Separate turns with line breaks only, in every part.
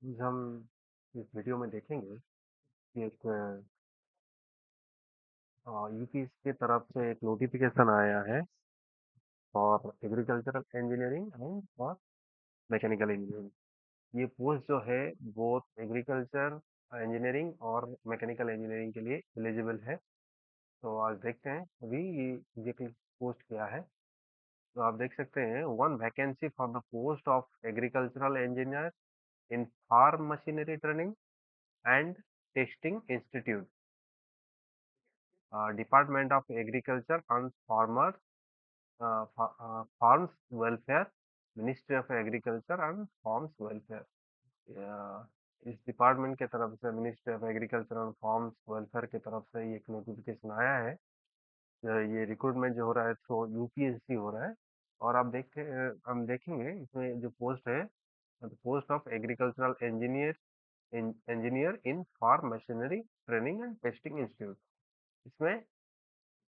आज हम इस वीडियो में देखेंगे कि एक यूपी की तरफ से एक नोटिफिकेशन आया है for agricultural engineering and for mechanical engineering. ये पोस्ट जो है वो एग्रीकल्चर इंजीनियरिंग और मैकेनिकल इंजीनियरिंग के लिए एलिजिबल है। तो आज देखते हैं अभी ये पोस्ट क्या है। तो आप देख सकते हैं, one vacancy for the post of agricultural engineer in farm machinery training and testing institute, Department of Agriculture and Farms Welfare, Ministry of Agriculture and Farms Welfare। इस डिपार्टमेंट के तरफ से, ministry of agriculture and farms welfare की तरफ से ये एक notification आया है। ये रिक्रूटमेंट जो हो रहा है थ्रू यूपीएससी हो रहा है। और हम देखेंगे इसमें जो पोस्ट है, post of agricultural engineer in farm machinery training and testing institute. इसमें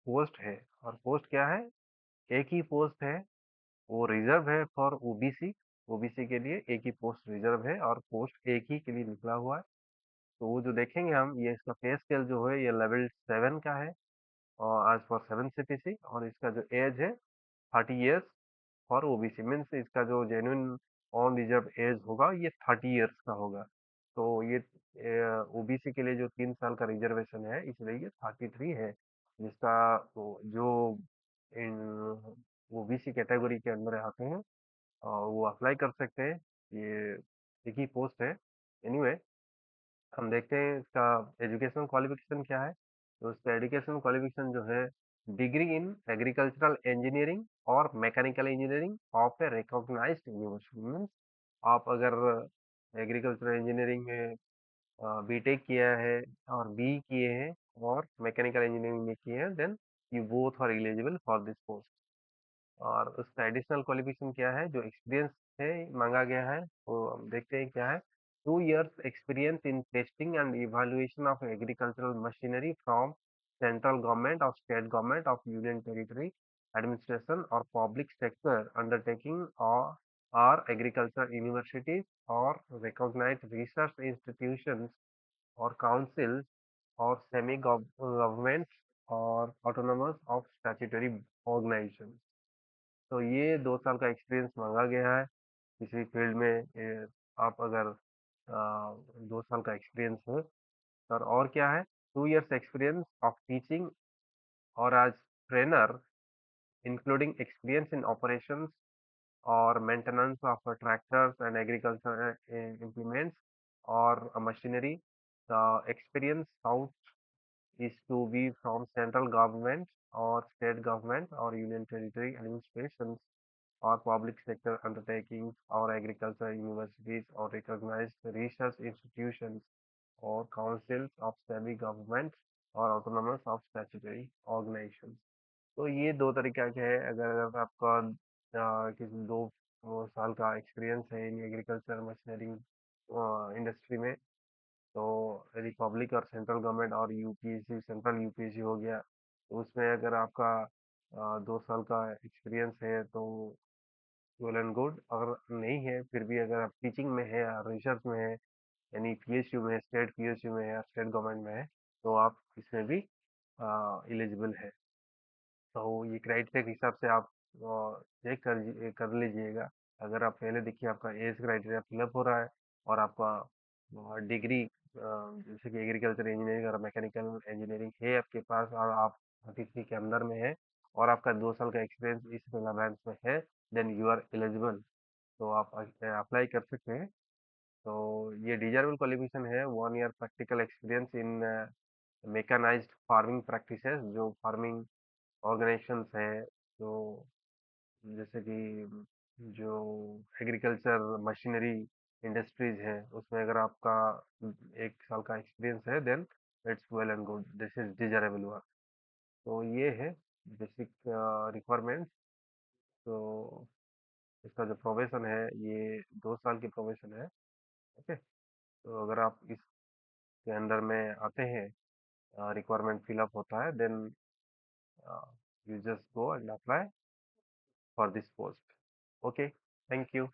पोस्ट है, और पोस्ट क्या है? एक ही पोस्ट है, वो रिजर्व है फॉर ओबीसी। ओबीसी के लिए एक ही पोस्ट रिजर्व है और पोस्ट एक ही के लिए निकला हुआ है। तो वो जो देखेंगे हम, ये इसका पे स्केल जो है ये लेवल 7 का है, और आज फॉर 7 CPC। और इसका जो एज है 30 ईयर्स फॉर ओबीसी, मीन्स इसका जो जेन्युइन ऑन रिजर्व एज होगा ये 30 ईयर्स का होगा। तो ये ओबीसी के लिए जो 3 साल का रिजर्वेशन है, इसलिए ये 33 है। जिसका जो इन ओबीसी कैटेगरी के अंदर आते हैं और वो अप्लाई कर सकते हैं। ये एक ही पोस्ट है। एनीवे, हम देखते हैं इसका एजुकेशन क्वालिफिकेशन क्या है। तो इसका एजुकेशन क्वालिफिकेशन जो है, डिग्री इन एग्रीकल्चरल इंजीनियरिंग और mechanical engineering of a recognised university. Means आप अगर एग्रीकल्चरल इंजीनियरिंग में बीटेक किया है और बी किए हैं और मैकेनिकल इंजीनियरिंग में किए हैं, then you both are eligible for this post. और उसका एडिशनल क्वालिफिकेशन क्या है, जो एक्सपीरियंस है मांगा गया है, वो हम देखते हैं क्या है। 2 years experience in testing and evaluation of agricultural machinery from central government or state government of union territory administration or public sector undertaking, or agricultural universities or recognized research institutions or councils or semi-governments or autonomous of statutory organizations। तो ये 2 साल का experience मांगा गया है किसी field में। आप अगर 2 साल का एक्सपीरियंस है सर, और क्या है, 2 years एक्सपीरियंस ऑफ टीचिंग और as trainer, including experience in operations और maintenance of tractors and agriculture implements or machinery. The experience sought is to be from central government or state government or union territory administrations or public sector undertakings or agricultural universities or recognized research institutions or councils of semi-government or autonomous of statutory organizations। तो ये दो तरीका के है। अगर आपका किसी 2 साल का एक्सपीरियंस है इन एग्रीकल्चर मशीनरी इंडस्ट्री में, तो रिपब्लिक और सेंट्रल गवर्नमेंट और यूपीएससी, सेंट्रल यूपीएससी हो गया, तो उसमें अगर आपका 2 साल का एक्सपीरियंस है तो वेल एंड गुड। अगर नहीं है, फिर भी अगर आप टीचिंग में है या रिसर्च में है, यानी पीएसयू में, स्टेट पीएसयू में है या स्टेट गवर्नमेंट में है, तो आप इसमें भी एलिजिबल है। तो ये क्राइटेरिया के हिसाब से आप चेक कर लीजिएगा। अगर आप पहले देखिए आपका एज क्राइटेरिया फिलअप हो रहा है और आपका डिग्री जैसे कि एग्रीकल्चर इंजीनियरिंग और मैकेनिकल इंजीनियरिंग है आपके पास, और आप 33 के अंदर में है, और आपका 2 साल का एक्सपीरियंस इस ब्रांच में है, देन यू आर एलिजिबल। तो आप अप्लाई कर सकते हैं। तो ये डिजर्वल क्वालिफिकेशन है, 1 year practical experience in mechanised farming practices, जो फार्मिंग ऑर्गेनाइजेशंस हैं, जो जैसे कि जो एग्रीकल्चर मशीनरी इंडस्ट्रीज है, उसमें अगर आपका 1 साल का एक्सपीरियंस है, then it's well and good, this is desirable work. तो ये है बेसिक रिक्वायरमेंट्स। तो इसका जो प्रोबेशन है, ये 2 साल की प्रोबेशन है। ओके, तो अगर आप इसके अंदर में आते हैं, रिक्वायरमेंट फिलअप होता है, then you just go and apply for this post. Okay, thank you.